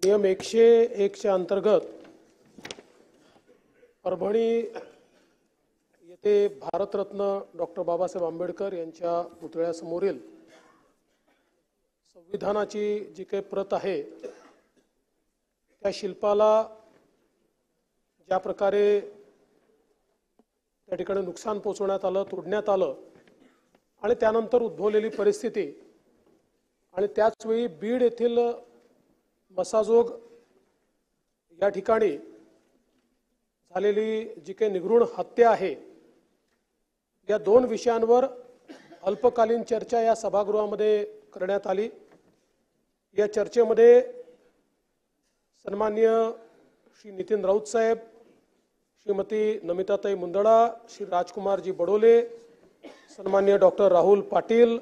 नियम 101 च्या अंतर्गत परभणी येथे भारतरत्न डॉक्टर बाबासाहेब आंबेडकर यांच्या पुतळ्यासमोरील संविधानाची जी काही प्रत आहे त्या शिल्पाला ज्या प्रकारे त्या ठिकाणी नुकसान पोहोचवण्यात आलं, तोडण्यात आलं आणि त्यानंतर उद्भवलेली परिस्थिती आणि त्याच वेळी बीड येथील मसाजोग या ठिकाणी झालेली जी काही निगृढ हत्या आहे या दोन विषयांवर अल्पकालीन चर्चा या सभागृहामध्ये करण्यात आली। या चर्चेमध्ये सन्माननीय श्री नितीन राऊत साहेब, श्रीमती नमिताताई मुंदडा, श्री राजकुमारजी बडोले, सन्माननीय डॉक्टर राहुल पाटील,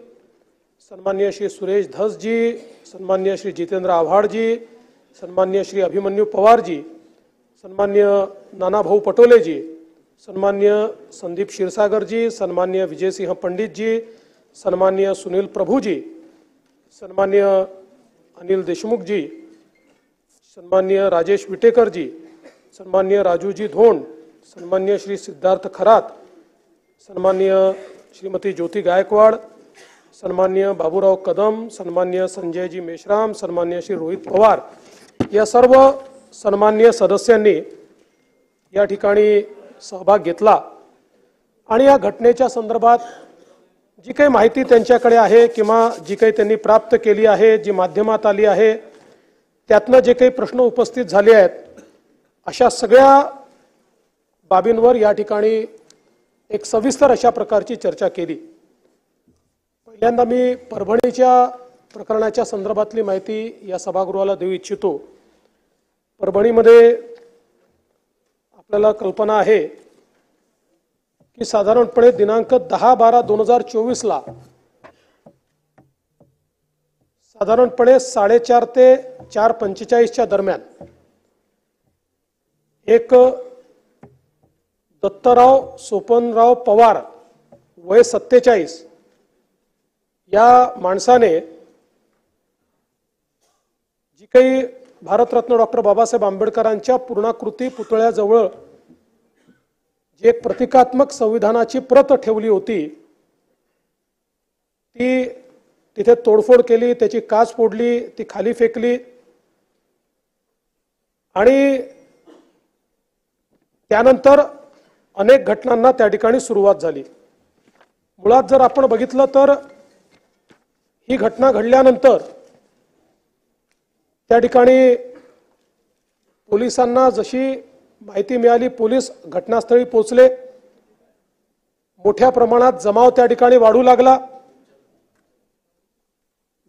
सन्माननीय श्री सुरेश धस जी, सन्माननीय श्री जितेंद्र आव्हाड जी, सन्माननीय श्री अभिमन्यु पवार जी, सन्माननीय नाना भाऊ पटोले जी, सन्माननीय संदीप क्षीरसागर जी, सन्माननीय विजय सिंह पंडित जी, सन्माननीय सुनील प्रभु जी, सन्माननीय अनिल देशमुख जी, सन्माननीय राजेश विटेकर जी, सन्माननीय राजू जी धोंड, सन्माननीय श्री सिद्धार्थ खरात, सन्माननीय श्रीमती ज्योति गायकवाड़, सन्माननीय बाबूराव कदम, सन्माननीय संजय जी मेश्राम, सन्माननीय श्री रोहित पवार या सर्व सन्माननीय सदस्यांनी या ठिकाणी सहभाग घेतला आणि या घटनेच्या संदर्भात जी काही माहिती त्यांच्याकडे आहे किंवा जी काही त्यांनी प्राप्त केली आहे, जी माध्यमात आली आहे, त्यातनं जे काही प्रश्न उपस्थित झाले आहेत अशा सगळ्या बाबींवर या ठिकाणी एक सविस्तर अशा प्रकारची चर्चा केली। पहिल्यांदा मी परभणीच्या प्रकरणाच्या संदर्भातली माहिती या सभागृहाला देऊ इच्छितो। परभणीमध्ये आपल्याला कल्पना आहे की साधारणपणे दिनांक 10/12/2024 ला साधारणपणे 4:30 ते 4:45 च्या दरम्यान एक दत्तराव सोपनराव पवार वय 47 या माणसाने जी काही भारतरत्न डॉक्टर बाबासाहेब आंबेडकरांच्या पूर्णाकृती पुतळ्याजवळ जी एक प्रतिकात्मक संविधानाची प्रत ठेवली होती ती तिथे तोडफोड केली, त्याची काच फोडली, ती खाली फेकली आणि त्यानंतर अनेक घटनांना त्या ठिकाणी सुरुवात झाली। मुळात जर आपण बघितलं तर ही घटना घडल्यानंतर त्या ठिकाणी पोलिसांना जशी माहिती मिळाली, पोलीस घटनास्थळी पोहोचले, मोठ्या प्रमाणात जमाव त्या ठिकाणी वाढू लागला।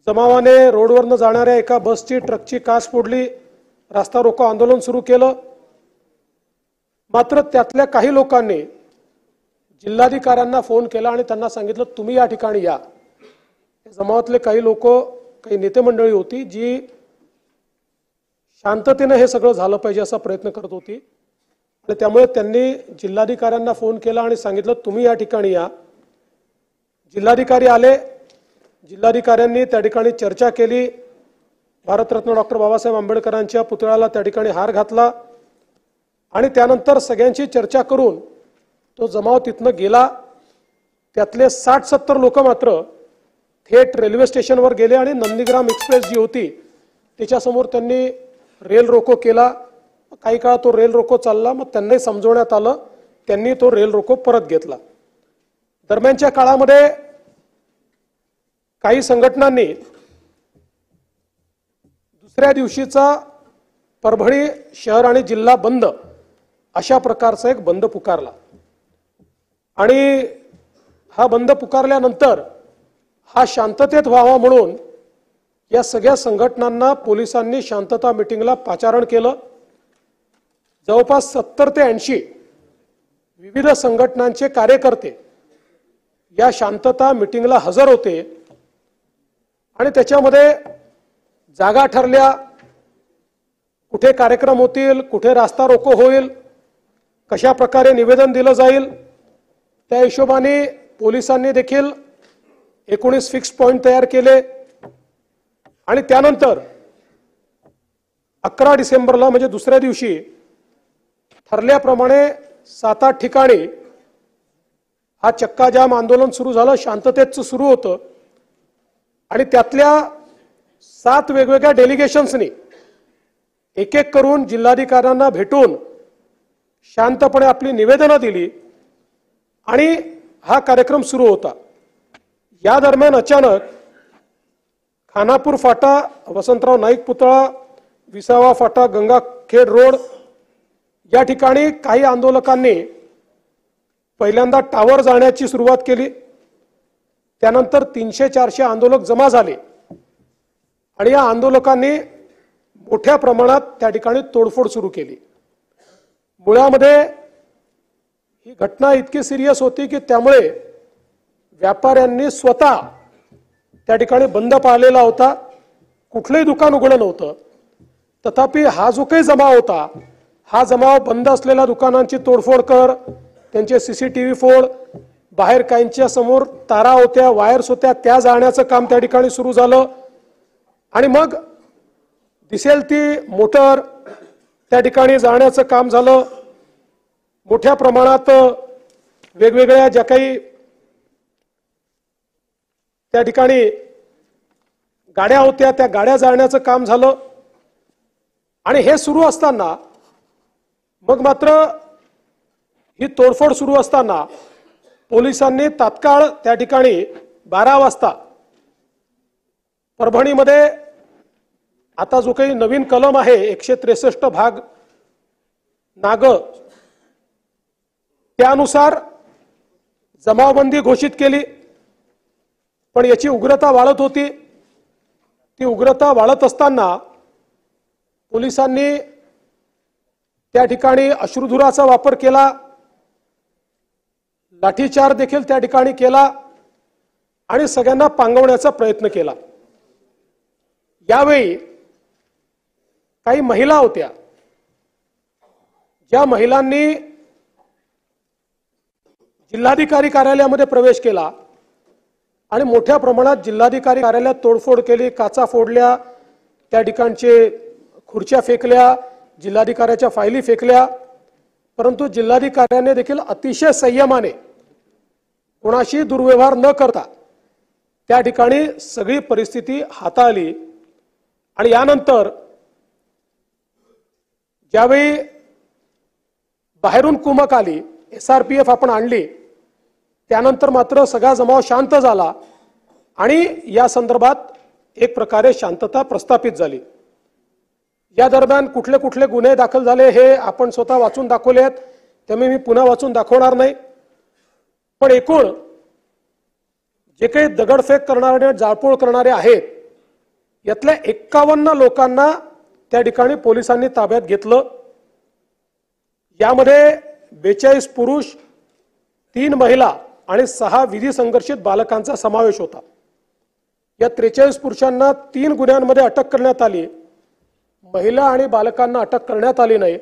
जमावाने रोडवरनं जाणाऱ्या एका बसची, ट्रकची काच फोडली, रास्ता रोको आंदोलन सुरू केलं। मात्र त्यातल्या काही लोकांनी जिल्हाधिकाऱ्यांना फोन केला आणि त्यांना सांगितलं तुम्ही या ठिकाणी या। जमावातले काही लोक, काही नेते मंडळी होती जी शांततेने हे सगळं झालं पाहिजे असा प्रयत्न करत होती आणि त्यामुळे त्यांनी जिल्हाधिकाऱ्यांना फोन केला आणि सांगितलं तुम्ही या ठिकाणी या। जिल्हाधिकारी आले, जिल्हाधिकाऱ्यांनी त्या ठिकाणी चर्चा केली, भारतरत्न डॉक्टर बाबासाहेब आंबेडकरांच्या पुतळ्याला त्या ठिकाणी हार घातला आणि त्यानंतर सगळ्यांची चर्चा करून तो जमाव तिथनं गेला। त्यातले 60-70 लोक मात्र थेट रेल्वे स्टेशनवर गेले आणि नंदीग्राम एक्सप्रेस जी होती त्याच्यासमोर त्यांनी रेल रोको केला। काही काळ तो रेल रोको चालला, मग त्यांनाही समजवण्यात आलं, त्यांनी तो रेल रोको परत घेतला। दरम्यानच्या काळामध्ये काही संघटनांनी दुसऱ्या दिवशीचा परभणी शहर आणि जिल्हा बंद अशा प्रकारचा एक बंद पुकारला आणि हा बंद पुकारल्यानंतर हा शांततेत व्हावा म्हणून या सगळ्या संघटनांना पोलिसांनी शांतता मीटिंगला पाचारण केलं। जवळपास 70 ते 80 विविध संघटनांचे कार्यकर्ते या शांतता मीटिंगला हजर होते आणि त्याच्यामध्ये जागा ठरल्या, कुठे कार्यक्रम होतील, कुठे रास्ता रोको होईल, कशा प्रकारे निवेदन दिलं जाईल, त्या हिशोबाने पोलिसांनी देखील 19 फिक्स पॉइंट तयार केले आणि त्यानंतर 11 डिसेंबरला म्हणजे दुसऱ्या दिवशी ठरल्याप्रमाणे 7-8 ठिकाणी हा चक्काजाम आंदोलन सुरू झालं. शांततेचं सुरू होतं आणि त्यातल्या 7 वेगवेगळ्या डेलिगेशन्सनी एक एक करून जिल्हाधिकाऱ्यांना भेटून शांतपणे आपली निवेदनं दिली आणि हा कार्यक्रम सुरू होता. या दरम्यान अचानक खानापूर फाटा, वसंतराव नाईक पुतळा, विसावा फाटा, गंगाखेड रोड या ठिकाणी काही आंदोलकांनी पहिल्यांदा टावर जाळण्याची सुरुवात केली. त्यानंतर 300-400 आंदोलक जमा झाले आणि या आंदोलकांनी मोठ्या प्रमाणात त्या ठिकाणी तोडफोड सुरू केली. मुळामध्ये ही घटना इतकी सिरियस होती की त्यामुळे व्यापाऱ्यांनी स्वतः त्या ठिकाणी बंद पाळलेला होता. कुठलंही दुकान उघडं नव्हतं. तथापि हा जो काही जमाव होता, हा जमाव बंद असलेल्या दुकानांची तोडफोड कर, त्यांचे CCTV फोड, बाहेर काहींच्या समोर तारा होत्या, वायर्स होत्या, त्या जाळण्याचं काम त्या ठिकाणी सुरू झालं. आणि मग दिसेल ती मोटर त्या ठिकाणी जाळण्याचं काम झालं. मोठ्या प्रमाणात वेगवेगळ्या ज्या काही त्या ठिकाणी गाड्या होत्या त्या गाड्या जाळण्याचं काम झालं. आणि हे सुरू असताना मग मात्र ही तोडफोड सुरू असताना पोलिसांनी तात्काळ त्या ठिकाणी 12 वाजता परभणीमध्ये आता जो काही नवीन कलम आहे 163 भाग नाग, त्यानुसार जमावबंदी घोषित केली. पण याची उग्रता वाढत होती. ती उग्रता वाढत असताना पोलिसांनी त्या ठिकाणी अश्रुधुराचा वापर केला, लाठीचार्ज देखील त्या ठिकाणी केला आणि सगळ्यांना पांगवण्याचा प्रयत्न केला. यावेळी काही महिला होत्या, ज्या महिलांनी जिल्हाधिकारी कार्यालयामध्ये प्रवेश केला आणि मोठ्या प्रमाणात जिल्हाधिकारी कार्यालयात तोडफोड केली, काचा फोडल्या, त्या ठिकाणचे खुर्च्या फेकल्या, जिल्हाधिकाऱ्याच्या फायली फेकल्या. परंतु जिल्हाधिकाऱ्याने देखील अतिशय संयमाने कोणाशी दुर्व्यवहार न करता त्या ठिकाणी सगळी परिस्थिती हाताळली. आणि यानंतर ज्यावेळी बाहेरून कुमक आली, SRPF आपण आणली, त्यानंतर मात्र सगळा जमाव शांत झाला आणि या संदर्भात एक प्रकारे शांतता प्रस्थापित झाली. या दरम्यान कुठले कुठले गुन्हे दाखल झाले हे आपण स्वतः वाचून दाखवले आहेत, त्यामुळे मी पुन्हा वाचून दाखवणार नाही. पण एकूण जे काही दगडफेक करणारे, जाळपोळ करणारे आहेत, यातल्या 51 लोकांना त्या ठिकाणी पोलिसांनी ताब्यात घेतलं. यामध्ये 42 पुरुष, 3 महिला आणि 6 विधी संघर्षित बालकांचा समावेश होता. या 43 पुरुषांना 3 गुन्ह्यांमध्ये अटक करण्यात आली. महिला आणि बालकांना अटक करण्यात आली नाही.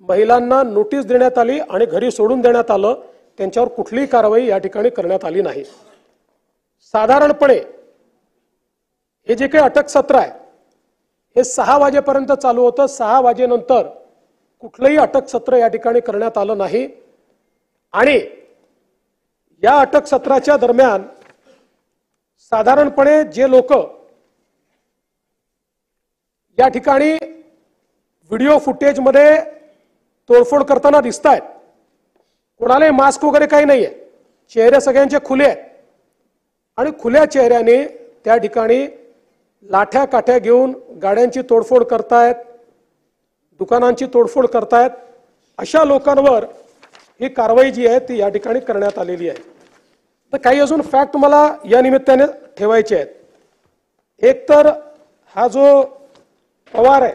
महिलांना नोटीस देण्यात आली आणि घरी सोडून देण्यात आलं. त्यांच्यावर कुठलीही कारवाई या ठिकाणी करण्यात आली नाही. साधारणपणे हे जे काही अटक सत्र आहे हे 6 वाजेपर्यंत चालू होतं. 6 वाजेनंतर कुठलंही अटक सत्र या ठिकाणी करण्यात आलं नाही. आणि या अटक सत्राच्या दरम्यान साधारणपणे जे लोक या ठिकाणी व्हिडिओ फुटेजमध्ये तोडफोड करताना दिसत आहेत, कोणालाही मास्क वगैरे काही नाहीये, चेहरे सगळ्यांचे खुले आहेत आणि खुल्या चेहऱ्याने त्या ठिकाणी लाठ्या काठ्या घेऊन गाड्यांची तोडफोड करतायत, दुकानांची तोडफोड करतायत. अशा लोकांवर ही कारवाई जी आहे ती या ठिकाणी करण्यात आलेली आहे. तर काही अजून फॅक्ट मला या निमित्ताने ठेवायचे आहेत. एक तर हा जो पवार आहे,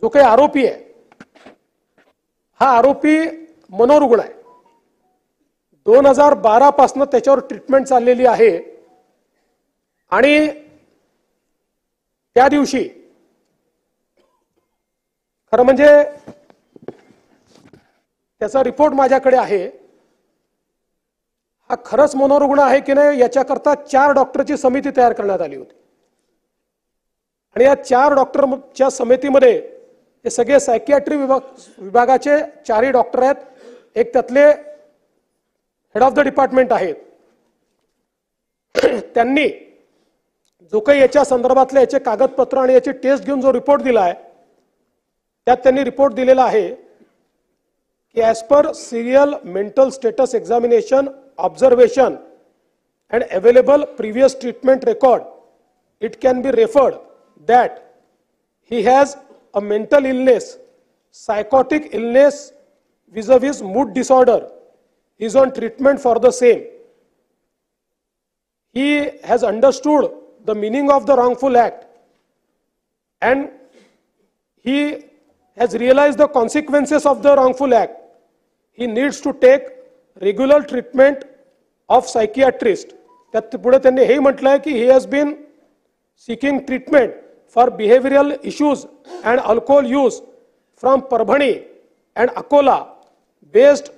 जो काही आरोपी आहे, हा आरोपी मनोरुग्ण आहे. 2012 पासून त्याच्यावर ट्रीटमेंट चाललेली आहे. आणि त्या दिवशी खरं म्हणजे त्याचा रिपोर्ट माझ्याकडे आहे. हा खरंच मनोरुग्ण आहे की नाही याच्याकरता 4 डॉक्टरची समिती तयार करण्यात आली होती आणि या 4 डॉक्टरच्या समितीमध्ये हे सगळे सायकियाट्री विभागाचे 4ही डॉक्टर आहेत. एक त्यातले हेड ऑफ द डिपार्टमेंट आहेत. त्यांनी जो काही याच्या संदर्भातले याचे कागदपत्र आणि याची टेस्ट घेऊन जो रिपोर्ट दिला आहे त्यात त्यांनी रिपोर्ट दिलेला आहे की as per serial mental status examination observation and available previous treatment record it can be referred that he has a mental illness, psychotic illness vis-a-vis mood disorder. He is on treatment for the same. He has understood the meaning of the wrongful act and he has realized the consequences of the wrongful act. He needs to take regular treatment of psychiatrist. त्यात पुढे त्यांनी हे म्हटलंय की he has been seeking treatment for behavioral issues and alcohol use from Parbhani and Akola based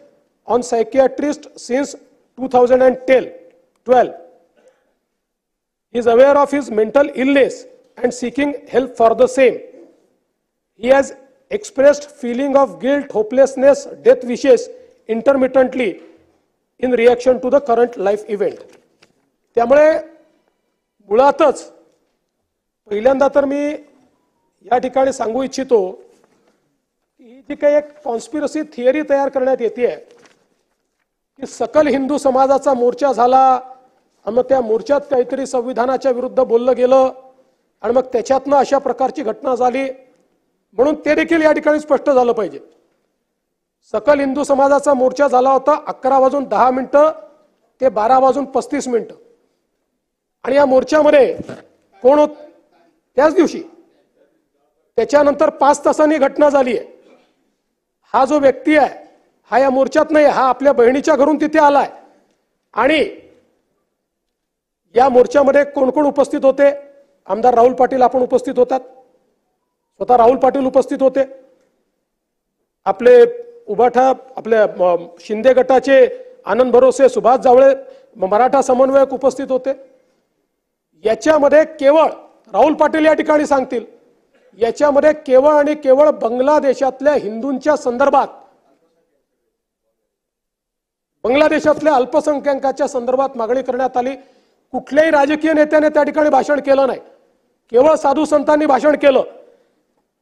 on psychiatrist since 2012. He is aware of his mental illness and seeking help for the same. He has expressed feeling of guilt, hopelessness, death wishes intermittently in reaction to the current life event. त्यामुळे मुळातच पहिल्यांदा तर मी या ठिकाणी सांगू इच्छितो की ही जी काही एक कॉन्स्पिरसी थिअरी तयार करण्यात येते की सकल हिंदू समाजाचा मोर्चा झाला आणि मग त्या मोर्चात काहीतरी संविधानाच्या विरुद्ध बोललं गेलं आणि मग त्याच्यातनं अशा प्रकारची घटना झाली म्हणून ते देखील या ठिकाणी स्पष्ट झालं पाहिजे. सकल हिंदू समाजाचा मोर्चा झाला होता 11:10 ते 12:35 आणि या मोर्चामध्ये कोण होत त्याच दिवशी त्याच्यानंतर 5 तासांनी घटना झाली आहे. हा जो व्यक्ती आहे हा या मोर्चात नाही, हा आपल्या बहिणीच्या घरून तिथे आलाय आणि या मोर्चामध्ये कोण कोण उपस्थित होते? आमदार राहुल पाटील आपण उपस्थित होतात, स्वतः राहुल पाटील उपस्थित होते, आपले उभाठा आपले शिंदे गटाचे आनंद भरोसे, सुभाष जावळे, मराठा समन्वयक उपस्थित होते. याच्यामध्ये केवळ राहुल पाटील या ठिकाणी सांगतील याच्यामध्ये केवळ आणि केवळ बांगलादेशातल्या हिंदूंच्या संदर्भात, बांगलादेशातल्या अल्पसंख्याकांच्या संदर्भात मागणी करण्यात आली. कुठल्याही राजकीय नेत्याने त्या ठिकाणी भाषण केलं नाही, केवळ साधू संतांनी भाषण केलं.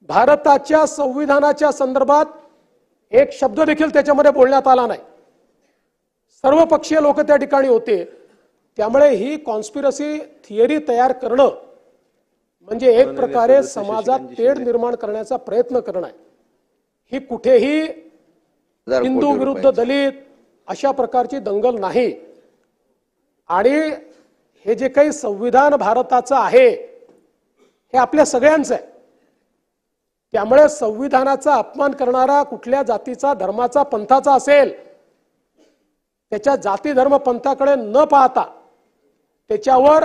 भारताच्या संविधानाच्या संदर्भात एक शब्द देखील त्याच्यामध्ये बोलण्यात आला नाही. सर्वपक्षीय लोक त्या ठिकाणी होते. त्यामुळे ही कॉन्स्पिरसी थिअरी तयार करणं म्हणजे एक प्रकारे समाजात तेढ निर्माण करण्याचा प्रयत्न करणं आहे. ही कुठेही हिंदू विरुद्ध दलित अशा प्रकारची दंगल नाही आणि हे जे काही संविधान भारताचं आहे हे आपल्या सगळ्यांचं आहे. त्यामुळे संविधानाचा अपमान करणारा कुठल्या जातीचा, धर्माचा, पंथाचा असेल त्याच्या जाती धर्म पंथाकडे न पाहता त्याच्यावर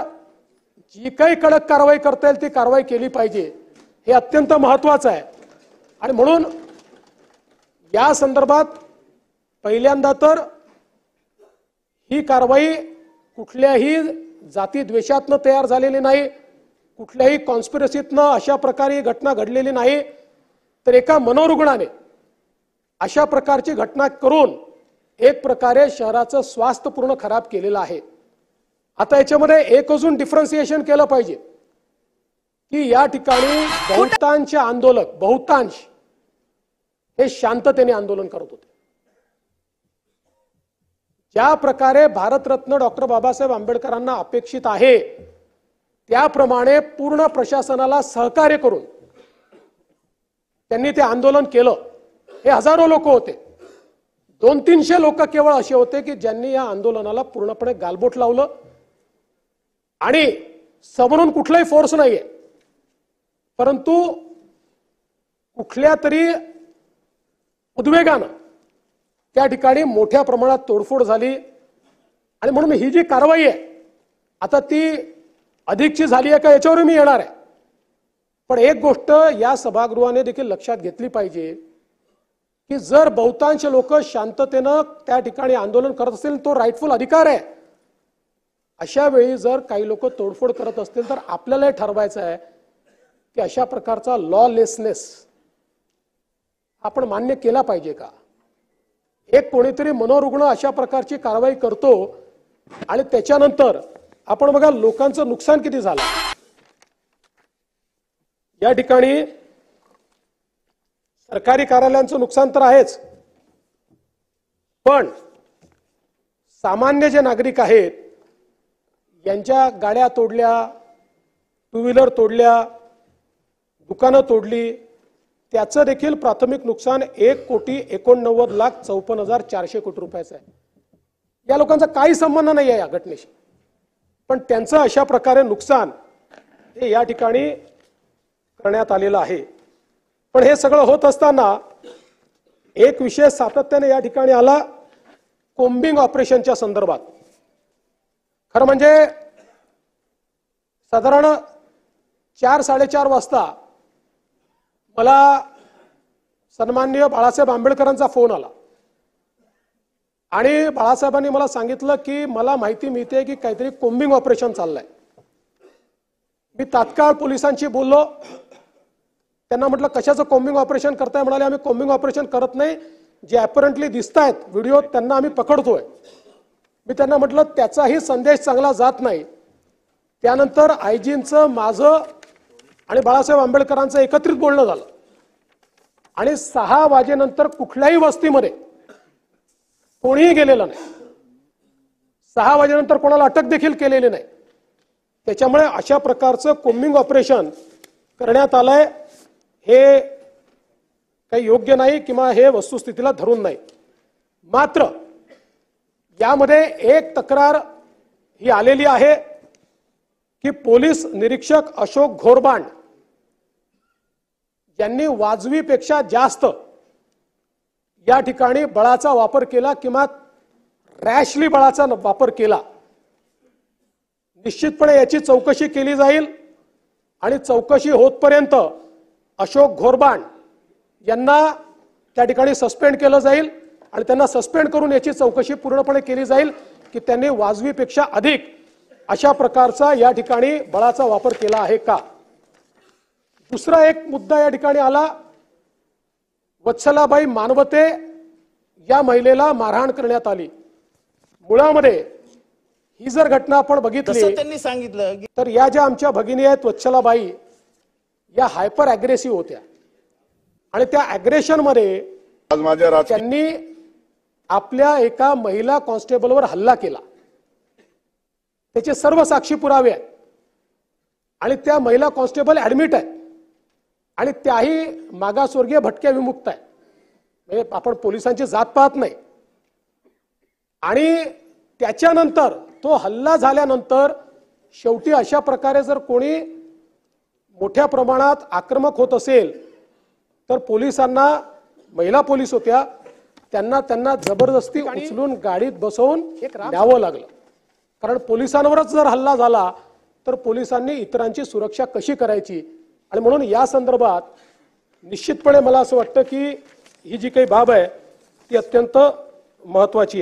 जी काही कडक कारवाई करता येईल ती कारवाई केली पाहिजे, हे अत्यंत महत्त्वाचं आहे. आणि म्हणून या संदर्भात पहिल्यांदा तर ही कारवाई कुठल्याही जाती द्वेषातनं तयार झालेली नाही, कुठल्याही कॉन्स्पिरसीतनं अशा प्रकारे घटना घडलेली नाही, तर एका मनोरुग्णाने अशा प्रकारची घटना करून एक प्रकारे शहराचं स्वास्थ्य पूर्ण खराब केलेलं आहे. आता याच्यामध्ये एक अजून डिफरन्सिएशन केलं पाहिजे की या ठिकाणी बहुतांश आंदोलक हे शांततेने आंदोलन करत होते. ज्या प्रकारे भारतरत्न डॉक्टर बाबासाहेब आंबेडकरांना अपेक्षित आहे त्याप्रमाणे पूर्ण प्रशासनाला सहकार्य करून त्यांनी ते आंदोलन केलं. हे हजारो लोक होते. 200-300 लोक केवळ असे होते की ज्यांनी या आंदोलनाला पूर्णपणे गालबोट लावलं आणि समोरून कुठलाही फोर्स नाहीये, परंतु कुठल्या तरी उद्वेगानं त्या ठिकाणी मोठ्या प्रमाणात तोडफोड झाली. आणि म्हणून ही जी कारवाई आहे आता ती अधिकची झाली आहे का याच्यावर मी येणार आहे. पण एक गोष्ट या सभागृहाने देखील लक्षात घेतली पाहिजे की जर बहुतांश लोक शांततेनं त्या ठिकाणी आंदोलन करत असतील तो राईटफुल अधिकार आहे। अशा वेळी जर काही लोक तोडफोड करत असतील तर आपल्याला ठरवायचं आहे की अशा प्रकारचा लॉलेसनेस आपण मान्य केला पाहिजे का। एक कोणीतरी मनोरुग्ण अशा प्रकारची कारवाई करतो आणि त्याच्यानंतर आपण बघा लोकांचं नुकसान किती झालं। या ठिकाणी सरकारी कार्यालयांचं नुकसान तर आहेच, पण सामान्य जे नागरिक आहेत यांच्या गाड्या तोडल्या, टू व्हीलर तोडल्या, दुकानं तोडली, त्याचं देखील प्राथमिक नुकसान 1,89,54,400 कोटी रुपयाचं आहे। या लोकांचा काही संबंध नाही आहे या घटनेशी, पण त्यांचं अशा प्रकारे नुकसान हे या ठिकाणी करण्यात आलेलं आहे। पण हे सगळं होत असताना एक विषय सातत्याने या ठिकाणी आला, कोम्बिंग ऑपरेशनच्या संदर्भात। खरं म्हणजे साधारण 4-4:30 वाजता मला सन्माननीय बाळासाहेब आंबेडकरांचा फोन आला आणि बाळासाहेबांनी मला सांगितलं की मला माहिती मिळते की काहीतरी कोम्बिंग ऑपरेशन चाललंय। मी तात्काळ पोलिसांशी बोललो, त्यांना म्हटलं कशाचं कोम्बिंग ऑपरेशन करताय। म्हणाले आम्ही कोम्बिंग ऑपरेशन करत नाही, जे अपरंटली दिसतायत व्हिडिओ त्यांना आम्ही पकडतोय। मी त्यांना म्हटलं त्याचाही संदेश चांगला जात नाही। त्यानंतर आयजींचं, माझं आणि बाळासाहेब आंबेडकरांचं एकत्रित बोलणं झालं आणि 6 वाजेनंतर कुठल्याही वस्तीमध्ये कोणीही गेलेलं नाही। 6 वाजेनंतर कोणाला अटक देखील केलेली नाही। त्याच्यामुळे अशा प्रकारचं कोम्बिंग ऑपरेशन करण्यात आलंय हे काही योग्य नाही किंवा हे वस्तुस्थितीला धरून नाही। मात्र यामध्ये एक तक्रार ही आलेली आहे की पोलीस निरीक्षक अशोक घोरबांड यांनी वाजवीपेक्षा जास्त या ठिकाणी बळाचा वापर केला किंवा रॅशली बळाचा वापर केला। निश्चितपणे याची चौकशी केली जाईल आणि चौकशी होतपर्यंत अशोक घोरबांड यांना त्या ठिकाणी सस्पेंड केलं जाईल आणि त्यांना सस्पेंड करून याची चौकशी पूर्णपणे केली जाईल की त्यांनी वाजवीपेक्षा अधिक अशा प्रकारचा या ठिकाणी बळाचा वापर केला आहे का। दुसरा एक मुद्दा या ठिकाणी आला, वत्सलाबाई मानवते या महिलेला मारहाण करण्यात आली। मुळामध्ये ही जर घटना आपण बघितली त्यांनी सांगितलं तर या ज्या आमच्या भगिनी आहेत वत्सलाबाई या हायपर अग्रेसिव्ह होत्या आणि त्या अग्रेशन मध्ये त्यांनी आपल्या एका महिला कॉन्स्टेबलवर हल्ला केला। त्याचे सर्व साक्षी पुरावे आहेत आणि त्या महिला कॉन्स्टेबल ऍडमिट आहेत आणि त्याही मागासवर्गीय भटक्या विमुक्त आहेत। म्हणजे आपण पोलिसांची जात पाहत नाही। आणि त्याच्यानंतर तो हल्ला झाल्यानंतर शेवटी अशा प्रकारे जर कोणी मोठ्या प्रमाणात आक्रमक होत असेल तर पोलिसांना, महिला पोलीस होत्या, त्यांना जबरदस्ती उचलून गाडीत बसवून न्यावं लागलं। कारण पोलिसांवरच जर हल्ला झाला तर पोलिसांनी इतरांची सुरक्षा कशी करायची आणि म्हणून या संदर्भात निश्चितपणे मला असं वाटतं की ही जी काही बाब आहे ती अत्यंत महत्त्वाची आहे।